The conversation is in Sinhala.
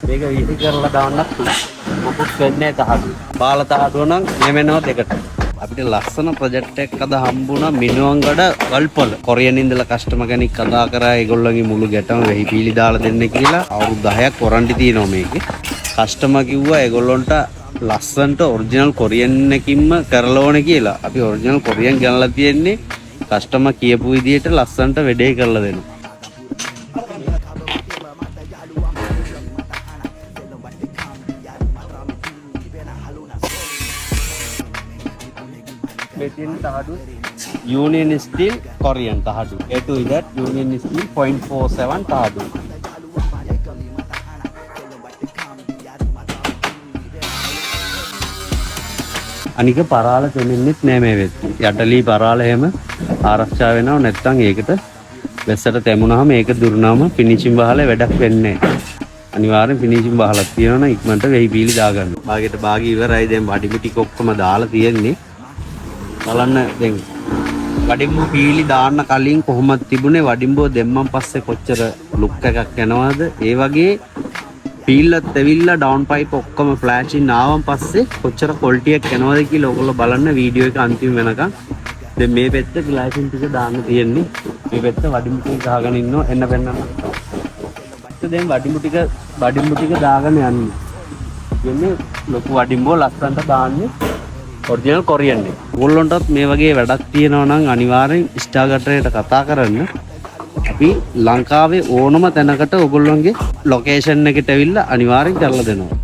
මේක විසි කරලා දාන්නත් මොකුත් වෙන්නේ තහඩු. බාල තහඩුව නම් නෙමෙනවා දෙකට. අපිට ලස්සන ප්‍රොජෙක්ට් එකක් අද හම්බුණා මිනුවන්ගඩ වල්පොල. කොරියන් ඉඳලා කස්ටමර් කෙනෙක් කතා කරා ඒගොල්ලන්ගේ මුළු ගැටම වෙහි පීලි දාලා දෙන්න කියලා. අවුරුදු 10ක් වොරන්ටි තියෙනවා මේකේ. කස්ටමර් කිව්වා ඒගොල්ලන්ට ලස්සනට ඔරිජිනල් කොරියන් එකකින්ම කරලා ඕනේ කියලා. අපි ඔරිජිනල් කොරියන් ගන්නලා තියෙන්නේ කස්ටමර් කියපු විදිහට ලස්සනට වැඩේ කරලා දෙනවා. Metin tahadu Union Steel Korean tahadu. Itu that Union Steel 0.47 tahadu. අනික පරාල දෙන්නෙත් නෑ මේ වෙද්දි. යටලී පරාල එහෙම ආරක්ෂා වෙනව නැත්නම් ඒකට වැස්සට තැමුනහම ඒක දුරුනම ෆිනිෂින් වහලා වැඩක් වෙන්නේ නෑ. අනිවාර්යෙන් ෆිනිෂින් වහලා තියෙනවා නම් ඉක්මනට වෙහි පීලි දාගන්න. භාගයට භාගي ඉවරයි. දැන් වඩිමු ටික ඔක්කොම දාලා තියෙන්නේ. බලන්න දැන් වඩිම්බු පීලි දාන්න කලින් කොහොමද තිබුණේ වඩිම්බුව දෙම්මන් පස්සේ කොච්චර ලුක් එකක් එනවද ඒ වගේ පීල්ලත් ඇවිල්ලා ඩවුන් පයිප් ඔක්කොම ෆ්ලෑෂින් ආවන් පස්සේ කොච්චර ක්වොලිටි එකක් එනවද කියලා ඔයගොල්ලෝ බලන්න වීඩියෝ එක අන්තිම වෙනකන්. දැන් මේ පැත්ත ග්ලාසින් ටික දාන්න තියෙන්නේ. මේ පැත්ත වඩිම්බු ටික ගහගෙන ඉන්නවා එන්න පෙන්නන්න. දැන් වඩිම්බු ටික දාගෙන යන්නේ. කියන්නේ ලොකු වඩිම්බුව ලස්සනට දාන්නේ ඔරිජිනල් කොරියන් එක. ඕගොල්ලන්ටත් මේ වගේ වැඩක් තියෙනවා නම් අනිවාර්යෙන් ස්ටාර්ගටරේට කතා කරන්න. අපි ලංකාවේ ඕනම තැනකට ඕගොල්ලන්ගේ ලොකේෂන් එකට ඇවිල්ලා අනිවාර්යෙන් කරලා දෙනවා.